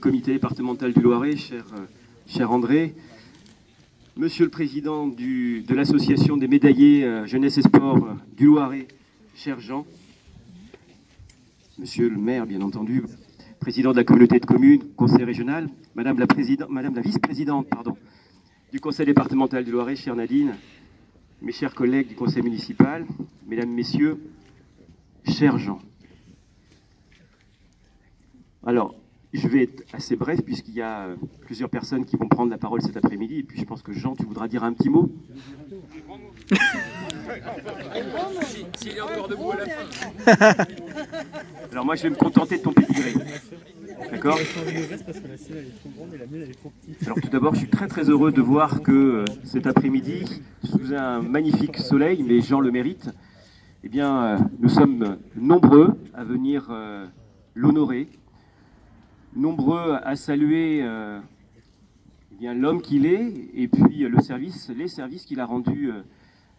comité départemental du Loiret, cher André, monsieur le président de l'association des médaillés Jeunesse et Sport du Loiret, cher Jean, monsieur le maire, bien entendu, président de la communauté de communes, conseil régional, madame la vice-présidente du conseil départemental du Loiret, chère Nadine, mes chers collègues du conseil municipal, mesdames, messieurs, cher Jean. Alors, je vais être assez bref puisqu'il y a plusieurs personnes qui vont prendre la parole cet après-midi. Et puis je pense que Jean, tu voudras dire un petit mot. S'il est encore debout à la fin. Alors moi, je vais me contenter de ton pédigré. D'accord? Alors tout d'abord, je suis très très heureux de voir que cet après-midi, sous un magnifique soleil, mais Jean le mérite, eh bien, nous sommes nombreux à venir l'honorer, nombreux à saluer eh bien, l'homme qu'il est, et puis les services qu'il a rendus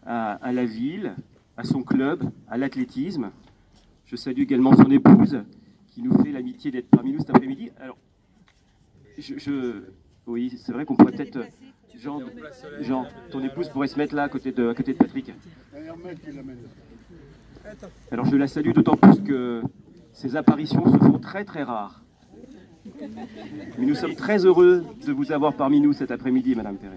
à la ville, à son club, à l'athlétisme. Je salue également son épouse, qui nous fait l'amitié d'être parmi nous cet après-midi. Alors, oui, c'est vrai qu'on pourrait peut-être... Jean, ton épouse pourrait se mettre là, à côté de Patrick. Alors, je la salue d'autant plus que ces apparitions se font très très rares. Mais nous sommes très heureux de vous avoir parmi nous cet après-midi, Madame Perret.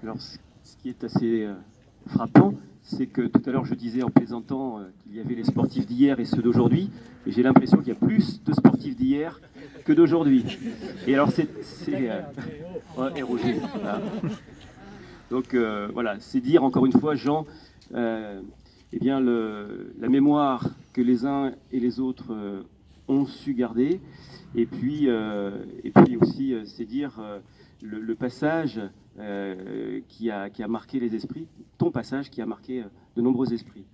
Alors, ce qui est assez frappant, c'est que tout à l'heure je disais en plaisantant qu'il y avait les sportifs d'hier et ceux d'aujourd'hui, et j'ai l'impression qu'il y a plus de sportifs d'hier que d'aujourd'hui. Et alors et Roger. Voilà. Donc voilà, c'est dire encore une fois, Jean, eh bien la mémoire que les uns et les autres ont su garder, et puis aussi c'est dire le passage qui a marqué les esprits, ton passage qui a marqué de nombreux esprits.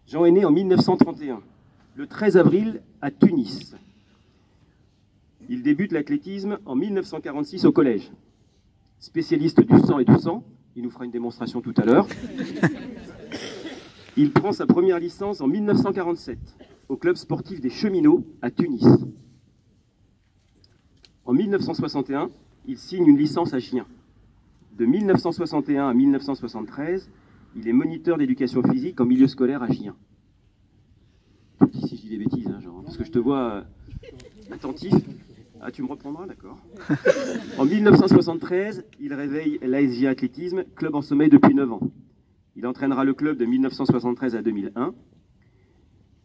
Jean est né en 1931, le 13 avril à Tunis. Il débute l'athlétisme en 1946 au collège. Spécialiste du 100 et du 100, il nous fera une démonstration tout à l'heure. Il prend sa première licence en 1947 au club sportif des Cheminots à Tunis. En 1961, il signe une licence à Gien. De 1961 à 1973, il est moniteur d'éducation physique en milieu scolaire à Gien. Tout petit si je dis des bêtises, hein, genre, parce que je te vois attentif. Ah, tu me reprendras, d'accord. En 1973, il réveille l'ASJ Athlétisme, club en sommeil depuis 9 ans. Il entraînera le club de 1973 à 2001.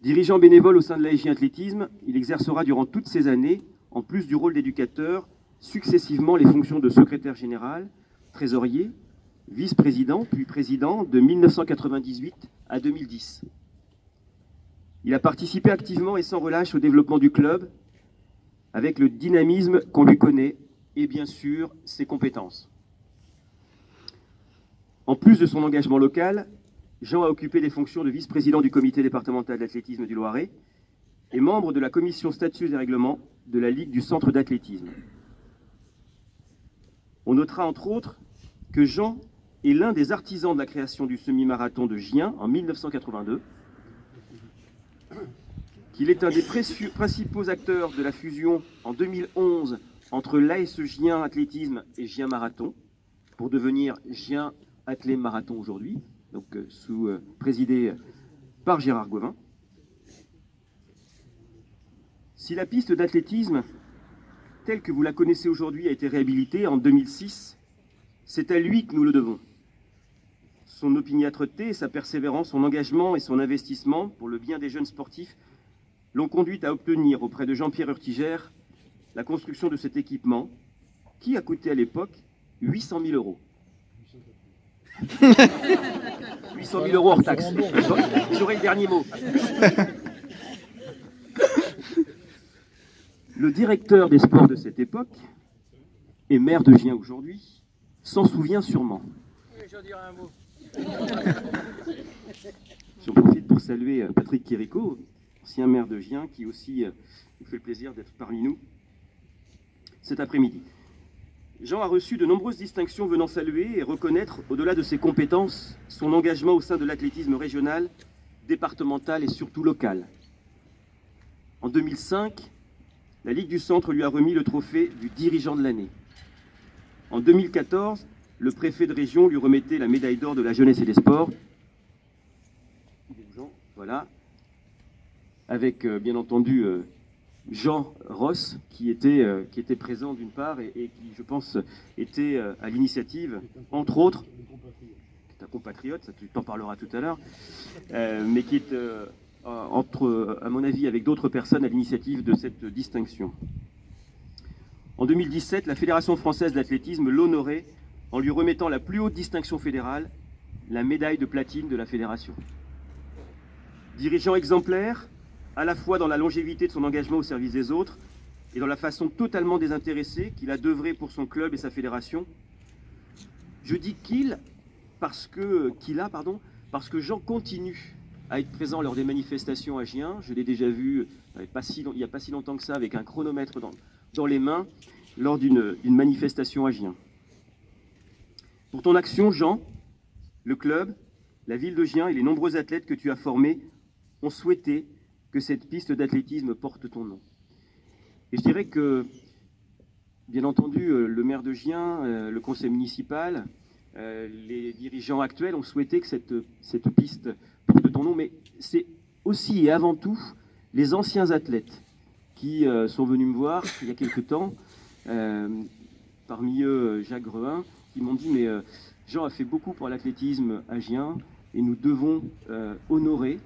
Dirigeant bénévole au sein de l'ASJ Athlétisme, il exercera durant toutes ces années, en plus du rôle d'éducateur, successivement les fonctions de secrétaire général, trésorier, vice-président, puis président de 1998 à 2010. Il a participé activement et sans relâche au développement du club, avec le dynamisme qu'on lui connaît et bien sûr ses compétences. En plus de son engagement local, Jean a occupé les fonctions de vice-président du comité départemental d'athlétisme du Loiret et membre de la commission statuts et règlements de la Ligue du centre d'athlétisme. On notera entre autres que Jean est l'un des artisans de la création du semi-marathon de Gien en 1982, qu'il est un des principaux acteurs de la fusion en 2011 entre l'ASE Gien Athlétisme et Gien Marathon, pour devenir Gien Athlé Marathon aujourd'hui, donc présidé par Gérard Gauvin. Si la piste d'athlétisme, telle que vous la connaissez aujourd'hui, a été réhabilitée en 2006, c'est à lui que nous le devons. Son opiniâtreté, sa persévérance, son engagement et son investissement pour le bien des jeunes sportifs l'ont conduit à obtenir auprès de Jean-Pierre Urtigère la construction de cet équipement qui a coûté à l'époque 800 000 euros. 800 000 euros hors taxe. J'aurai le dernier mot. Le directeur des sports de cette époque, et maire de Gien aujourd'hui, s'en souvient sûrement. Oui, j'en dirai un mot. J'en profite pour saluer Patrick Quirico, ancien maire de Gien, qui aussi nous fait le plaisir d'être parmi nous cet après-midi. Jean a reçu de nombreuses distinctions venant saluer et reconnaître, au-delà de ses compétences, son engagement au sein de l'athlétisme régional, départemental et surtout local. En 2005, la Ligue du Centre lui a remis le trophée du dirigeant de l'année. En 2014, le préfet de région lui remettait la médaille d'or de la jeunesse et des sports. Voilà. Avec, bien entendu, Jean Ross, qui était présent d'une part et qui, je pense, était à l'initiative, entre autres, c'est un compatriote, ça tu t'en parleras tout à l'heure, mais qui est, à mon avis, avec d'autres personnes à l'initiative de cette distinction. En 2017, la Fédération française d'athlétisme l'honorait en lui remettant la plus haute distinction fédérale, la médaille de platine de la fédération. Dirigeant exemplaire, à la fois dans la longévité de son engagement au service des autres et dans la façon totalement désintéressée qu'il a d'œuvrer pour son club et sa fédération. Je dis parce que Jean continue à être présent lors des manifestations à Gien. Je l'ai déjà vu il n'y a pas si longtemps que ça avec un chronomètre dans les mains lors d'une manifestation à Gien. Pour ton action, Jean, le club, la ville de Gien et les nombreux athlètes que tu as formés ont souhaité que cette piste d'athlétisme porte ton nom. Et je dirais que, bien entendu, le maire de Gien, le conseil municipal, les dirigeants actuels ont souhaité que cette piste porte ton nom, mais c'est aussi et avant tout les anciens athlètes qui sont venus me voir il y a quelque temps, parmi eux Jacques Grehin, qui m'ont dit « mais Jean a fait beaucoup pour l'athlétisme à Gien et nous devons honorer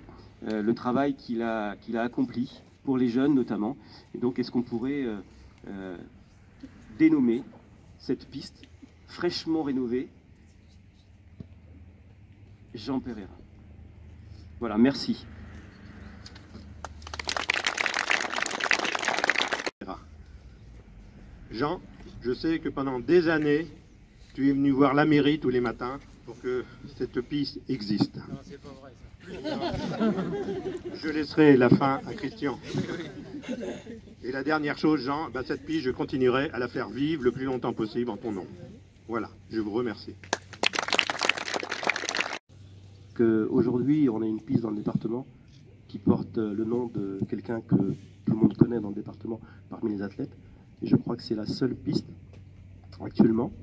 le travail qu'il a accompli pour les jeunes notamment. Et donc est-ce qu'on pourrait dénommer cette piste fraîchement rénovée Jean Pereira. Voilà, merci. Jean, je sais que pendant des années, tu es venu voir la mairie tous les matins pour que cette piste existe. Non, c'est pas vrai ça. Je laisserai la fin à Christian. Et la dernière chose, Jean, cette piste, je continuerai à la faire vivre le plus longtemps possible en ton nom. Voilà, je vous remercie. Aujourd'hui, on a une piste dans le département qui porte le nom de quelqu'un que tout le monde connaît dans le département parmi les athlètes. Et je crois que c'est la seule piste actuellement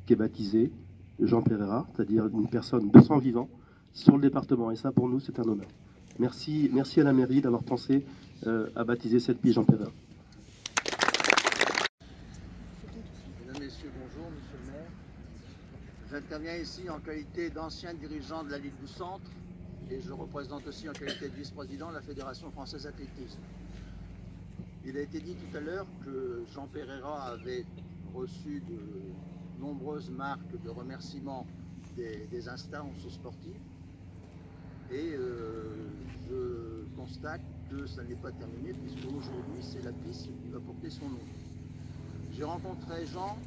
qui est baptisée Jean Pereira, c'est-à-dire une personne de sang vivant sur le département. Et ça, pour nous, c'est un honneur. Merci à la mairie d'avoir pensé à baptiser cette piste Jean Pereira. Mesdames, Messieurs, bonjour, Monsieur le maire. J'interviens ici en qualité d'ancien dirigeant de la Ligue du Centre et je représente aussi en qualité de vice-président la Fédération française d'athlétisme. Il a été dit tout à l'heure que Jean Pereira avait reçu de nombreuses marques de remerciements des instances sportives et je constate que ça n'est pas terminé puisque aujourd'hui c'est la piste qui va porter son nom. J'ai rencontré Jean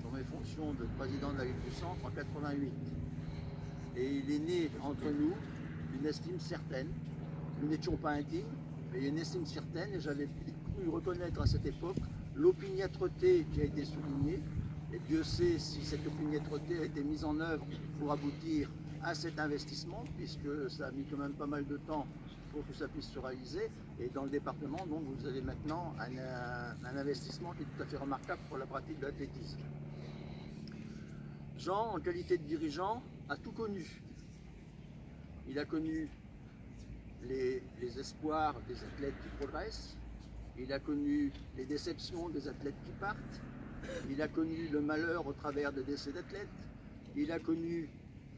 dans mes fonctions de président de la Ligue du Centre en 88 et il est né entre nous une estime certaine. Nous n'étions pas intimes, mais une estime certaine et j'avais cru reconnaître à cette époque l'opiniâtreté qui a été soulignée. Et Dieu sait si cette opiniâtreté a été mise en œuvre pour aboutir à cet investissement, puisque ça a mis quand même pas mal de temps pour que ça puisse se réaliser. Et dans le département, donc, vous avez maintenant un investissement qui est tout à fait remarquable pour la pratique de l'athlétisme. Jean, en qualité de dirigeant, a tout connu. Il a connu les espoirs des athlètes qui progressent, il a connu les déceptions des athlètes qui partent, il a connu le malheur au travers des décès d'athlètes, il a connu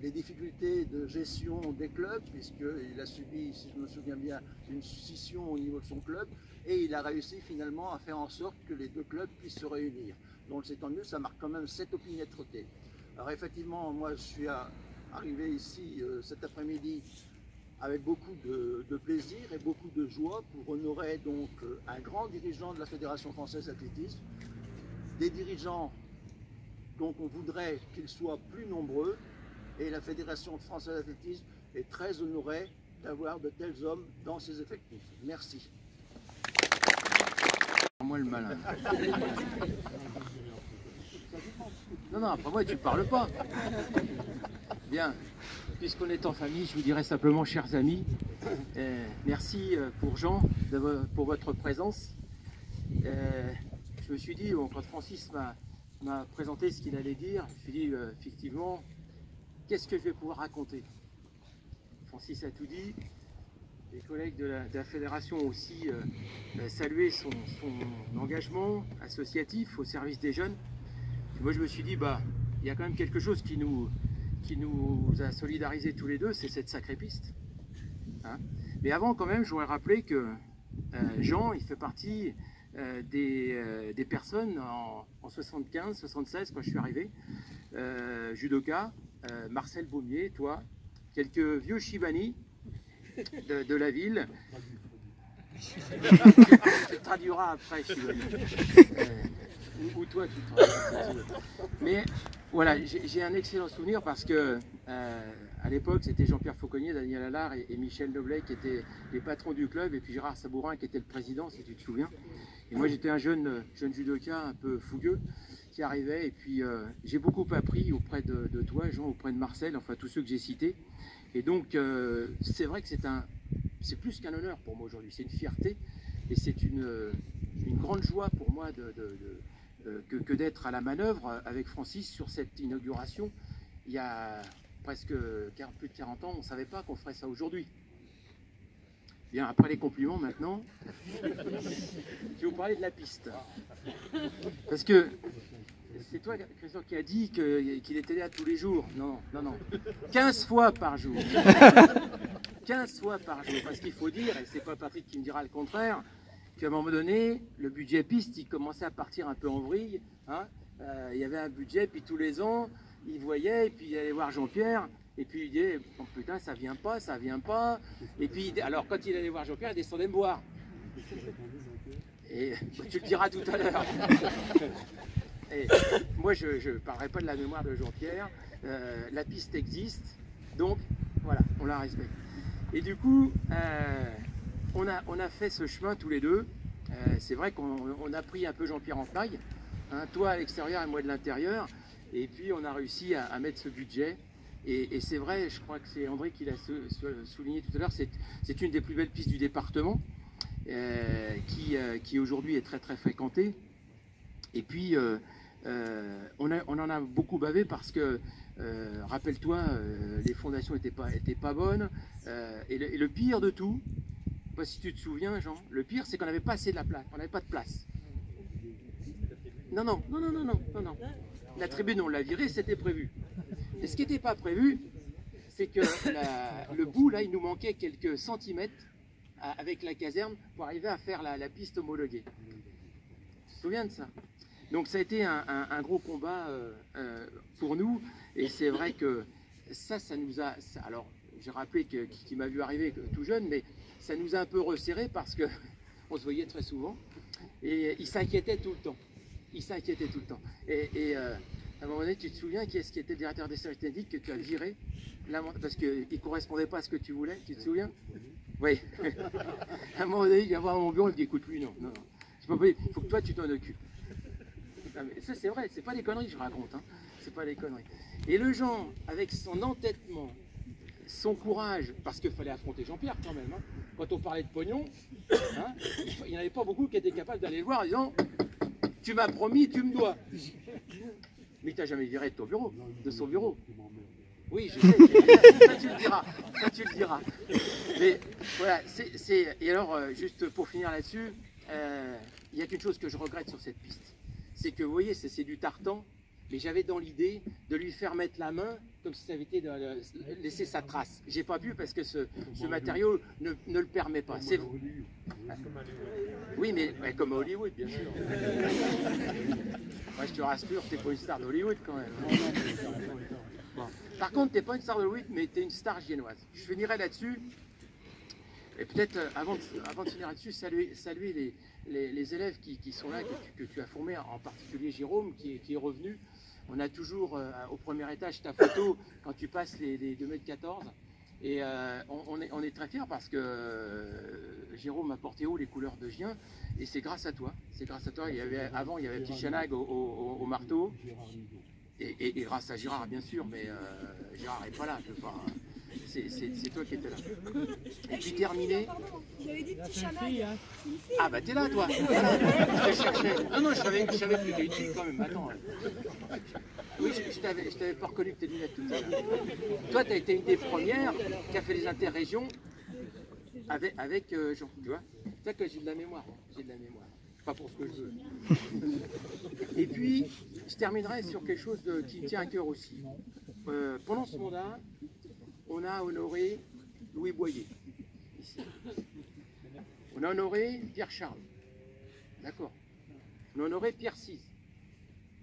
les difficultés de gestion des clubs, puisqu'il a subi, si je me souviens bien, une scission au niveau de son club, et il a réussi finalement à faire en sorte que les deux clubs puissent se réunir. Donc c'est tant mieux, ça marque quand même cette opiniâtreté. Alors effectivement, moi je suis arrivé ici cet après-midi avec beaucoup de plaisir et beaucoup de joie pour honorer donc un grand dirigeant de la Fédération française d'athlétisme, des dirigeants donc on voudrait qu'ils soient plus nombreux et la Fédération française d'athlétisme est très honorée d'avoir de tels hommes dans ses effectifs. Merci. Moi le malin. Non, non, après moi, tu parles pas. Bien. Puisqu'on est en famille, je vous dirais simplement, chers amis, merci pour Jean, pour votre présence. Je me suis dit, bon, quand Francis m'a présenté ce qu'il allait dire, je me suis dit, effectivement, qu'est-ce que je vais pouvoir raconter? Francis a tout dit. Les collègues de la fédération ont aussi salué son engagement associatif au service des jeunes. Et moi, je me suis dit, bah, il y a quand même quelque chose qui nous a solidarisés tous les deux, c'est cette sacrée piste. Hein, mais avant, quand même, je voudrais rappeler que Jean, il fait partie des personnes en 75, 76, quand je suis arrivé, judoka, Marcel Baumier, toi, quelques vieux Shibani de la ville. Tu te traduiras après, Shibani. Ou toi, tu te traduiras. Mais voilà, j'ai un excellent souvenir parce que à l'époque, c'était Jean-Pierre Fauconnier, Daniel Allard et Michel Noblet qui étaient les patrons du club, et puis Gérard Sabourin qui était le président, si tu te souviens. Et moi, j'étais un jeune judoka un peu fougueux qui arrivait, et puis j'ai beaucoup appris auprès de toi, Jean, auprès de Marcel, enfin tous ceux que j'ai cités. Et donc, c'est vrai que c'est plus qu'un honneur pour moi aujourd'hui, c'est une fierté, et c'est une grande joie pour moi que d'être à la manœuvre avec Francis sur cette inauguration. Il y a presque plus de 40 ans, on ne savait pas qu'on ferait ça aujourd'hui. Bien, après les compliments maintenant, je vais vous parler de la piste. Parce que c'est toi, Christian, qui a dit qu'il était là tous les jours. Non, non, non. 15 fois par jour. 15 fois par jour. Parce qu'il faut dire, et c'est pas Patrick qui me dira le contraire, qu'à un moment donné, le budget piste, il commençait à partir un peu en vrille. Hein. Il y avait un budget, puis tous les ans, il voyait, et puis il allait voir Jean-Pierre, et puis il disait, oh, putain, ça vient pas, ça vient pas. Et puis, alors quand il allait voir Jean-Pierre, il descendait me voir. Et tu le diras tout à l'heure. Et moi, je ne parlerai pas de la mémoire de Jean-Pierre. La piste existe, donc voilà, on la respecte. Et du coup, on a fait ce chemin tous les deux. C'est vrai qu'on a pris un peu Jean-Pierre en paille, hein, toi à l'extérieur et moi de l'intérieur. Et puis on a réussi à mettre ce budget. Et c'est vrai, je crois que c'est André qui l'a souligné tout à l'heure, c'est une des plus belles pistes du département, qui aujourd'hui est très très fréquentée. Et puis on en a beaucoup bavé parce que, rappelle-toi, les fondations n'étaient pas bonnes. Et le pire de tout, je ne sais pas si tu te souviens, Jean, le pire c'est qu'on n'avait pas assez de la place, on n'avait pas de place. Non, non, non, non, non, non, non, non. La tribune, on l'a virée, c'était prévu. Et ce qui n'était pas prévu, c'est que le bout, là, il nous manquait quelques centimètres avec la caserne pour arriver à faire la piste homologuée. Tu te souviens de ça? Donc ça a été un gros combat pour nous, et c'est vrai que ça nous a... Alors, j'ai rappelé qu'il m'a vu arriver tout jeune, mais ça nous a un peu resserré parce qu'on se voyait très souvent, et il s'inquiétait tout le temps. Il s'inquiétait tout le temps. Et à un moment donné, tu te souviens qui est-ce qui était le directeur des services techniques que tu as viré parce qu'il ne correspondait pas à ce que tu voulais, tu te souviens? Oui. À un moment donné, il vient voir mon bureau, il me dit écoute, lui, non, non, non. Il faut que toi, tu t'en occupes. Non, mais ça, c'est vrai, c'est pas des conneries, je raconte. Hein. C'est pas des conneries. Et le Jean, avec son entêtement, son courage, parce qu'il fallait affronter Jean-Pierre quand même. Hein. Quand on parlait de pognon, hein, il n'y en avait pas beaucoup qui étaient capables d'aller le voir en disant tu m'as promis, tu me dois. Mais il t'a jamais viré de ton bureau, de son bureau. Oui, je sais, ça tu le diras, ça tu le diras. Mais voilà, et alors, juste pour finir là-dessus, il n'y a qu'une chose que je regrette sur cette piste. C'est que, vous voyez, c'est du tartan, mais j'avais dans l'idée de lui faire mettre la main comme si ça avait été de laisser sa trace. J'ai pas pu parce que ce matériau ne le permet pas. Oui, mais comme à Hollywood, bien sûr. Moi, je te rassure, t'es pas une star d'Hollywood quand même. Bon. Par contre, t'es pas une star d'Hollywood, mais t'es une star génoise. Je finirai là-dessus. Et peut-être, avant de finir là-dessus, saluer les élèves qui sont là, que tu as formés, en particulier Jérôme, qui est revenu. On a toujours au premier étage ta photo quand tu passes les 2,14 m. Et on est très fiers parce que Jérôme a porté haut les couleurs de Gien. Et c'est grâce à toi. C'est grâce à toi. Avant, il y avait Petit Chanag au marteau. Et grâce à Gérard, bien sûr, mais Gérard n'est pas là. C'est toi qui étais là. Et puis terminé. J'avais dit petit chamaille. Ah bah t'es là toi. Voilà. Je te cherchais. Non, je savais que t'étais une fille quand même. Attends. Oui, je t'avais pas reconnu que tes lunettes tout à l'heure. Toi, tu as été une des premières qui a fait les interrégions avec Jean, tu vois. C'est ça que j'ai de la mémoire. J'ai de la mémoire. Pas pour ce que je veux. Et puis, je terminerai sur quelque chose qui me tient à cœur aussi. Pendant ce mandat, on a honoré Louis Boyer, ici. On a honoré Pierre Charles. D'accord. On a honoré Pierre VI.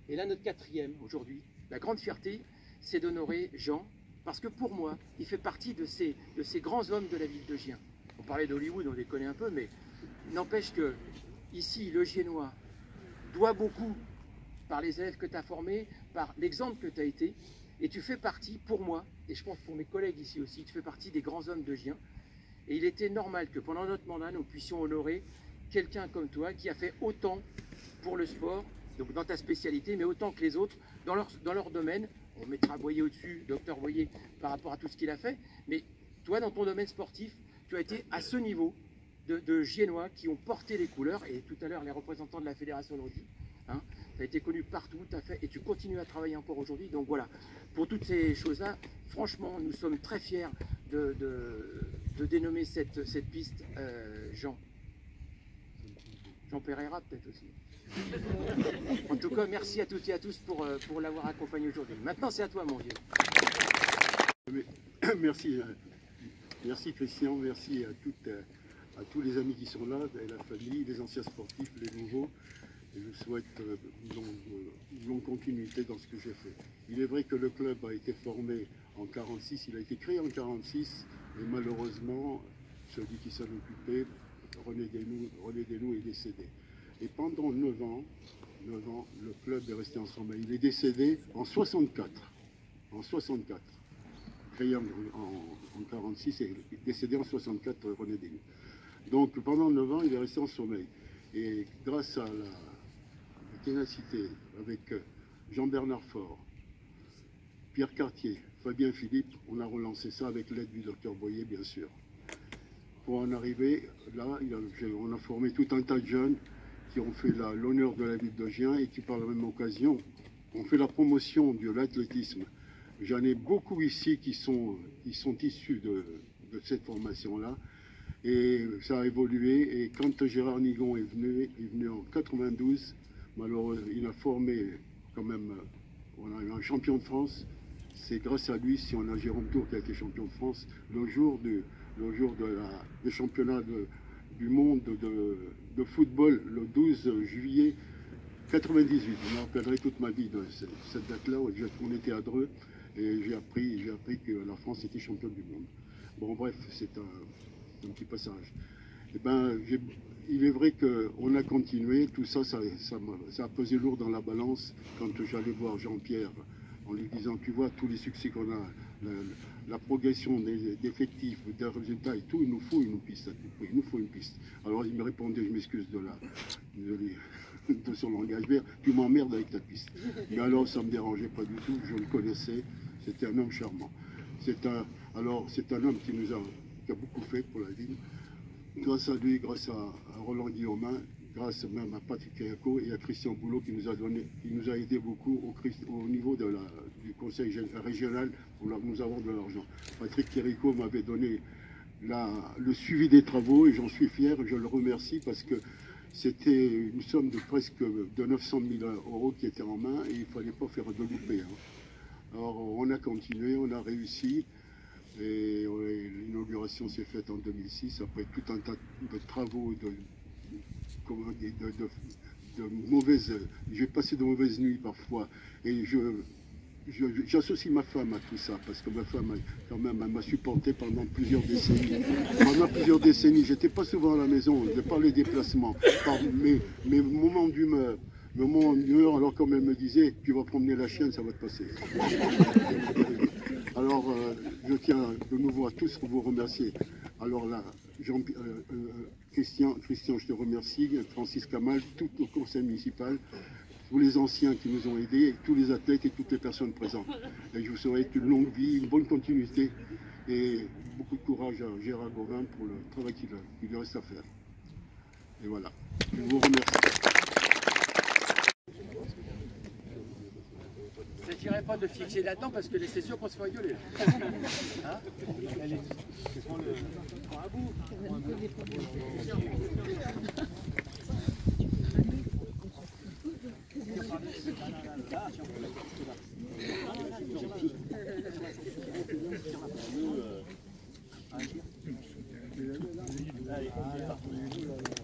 Et là, notre quatrième, aujourd'hui, la grande fierté, c'est d'honorer Jean, parce que pour moi, il fait partie de ces grands hommes de la ville de Gien. On parlait d'Hollywood, on les connaît un peu, mais n'empêche que ici, le Giennois doit beaucoup par les élèves que tu as formés, par l'exemple que tu as été, et tu fais partie, pour moi, et je pense pour mes collègues ici aussi, tu fais partie des grands hommes de Gien. Et il était normal que pendant notre mandat, nous puissions honorer quelqu'un comme toi qui a fait autant pour le sport, donc dans ta spécialité, mais autant que les autres, dans leur domaine. On mettra Boyer au-dessus, docteur Boyer, par rapport à tout ce qu'il a fait. Mais toi, dans ton domaine sportif, tu as été à ce niveau de Giennois qui ont porté les couleurs. Et tout à l'heure, les représentants de la fédération l'ont dit. Hein, tu as été connu partout, tu as fait, et tu continues à travailler encore aujourd'hui. Donc voilà, pour toutes ces choses-là, franchement, nous sommes très fiers de dénommer cette piste Jean Pereira peut-être aussi. En tout cas, merci à toutes et à tous pour l'avoir accompagné aujourd'hui. Maintenant, c'est à toi, mon vieux. Merci, merci Christian, merci à tous les amis qui sont là, la famille, les anciens sportifs, les nouveaux. Et je souhaite une longue continuité dans ce que j'ai fait. Il est vrai que le club a été formé en 1946, il a été créé en 1946, et malheureusement, celui qui s'en occupait, René Desnoux, est décédé. Et pendant 9 ans, le club est resté en sommeil. Il est décédé en 64. En 64. Créé en 1946 et décédé en 64, René Desnoux. Donc pendant 9 ans, il est resté en sommeil. Et grâce à la ténacité, avec Jean-Bernard Faure, Pierre Cartier, Fabien Philippe, on a relancé ça avec l'aide du docteur Boyer, bien sûr. Pour en arriver là, on a formé tout un tas de jeunes qui ont fait l'honneur de la ville de Gien et qui, par la même occasion, ont fait la promotion de l'athlétisme. J'en ai beaucoup ici qui sont issus de cette formation-là. Et ça a évolué. Et quand Gérard Nigon est venu en 92, malheureusement, il a formé quand même, on a eu un champion de France. C'est grâce à lui, si on a Jérôme Tour qui a été champion de France, le jour du championnat du monde de football, le 12 juillet 98. Je me rappellerai toute ma vie de cette date-là, où on était à Dreux, et j'ai appris que la France était championne du monde. Bon, bref, c'est un petit passage. Et ben, il est vrai qu'on a continué, tout ça, ça a pesé lourd dans la balance quand j'allais voir Jean-Pierre en lui disant, tu vois, tous les succès qu'on a, la progression des effectifs, des résultats et tout, il nous faut une piste à tout prix, il nous faut une piste. Alors il me répondait, je m'excuse de son langage vert, tu m'emmerdes avec ta piste. Mais alors ça ne me dérangeait pas du tout, je le connaissais, c'était un homme charmant. C'est un homme qui a beaucoup fait pour la ville. Grâce à lui, grâce à Roland Guillaumin, grâce même à Patrick Kayako et à Christian Boulot qui nous a aidé beaucoup au niveau du conseil régional pour nous avoir de l'argent. Patrick Kayako m'avait donné le suivi des travaux et j'en suis fier, je le remercie parce que c'était une somme de presque 900 000 € qui était en main et il ne fallait pas faire de loupé. Hein. Alors on a continué, on a réussi. Et l'inauguration s'est faite en 2006, après tout un tas de travaux, j'ai passé de mauvaises nuits parfois. Et j'associe ma femme à tout ça, parce que ma femme, quand même, elle m'a supporté pendant plusieurs décennies. Pendant plusieurs décennies, j'étais pas souvent à la maison, de par les déplacements, par mes moments d'humeur. Alors comme elle me disait, tu vas promener la chienne, ça va te passer. Alors, je tiens de nouveau à tous vous remercier. Alors là, Christian, je te remercie, Francis Kamal, tout le conseil municipal, tous les anciens qui nous ont aidés, et tous les athlètes et toutes les personnes présentes. Et je vous souhaite une longue vie, une bonne continuité et beaucoup de courage à Gérard Gauvin pour le travail qu'il lui reste à faire. Et voilà, je vous remercie. Ça ne dirait pas de fixer là-dedans parce que c'est sûr qu'on se fait engueuler. Hein? Allez, prends un bout. Allez,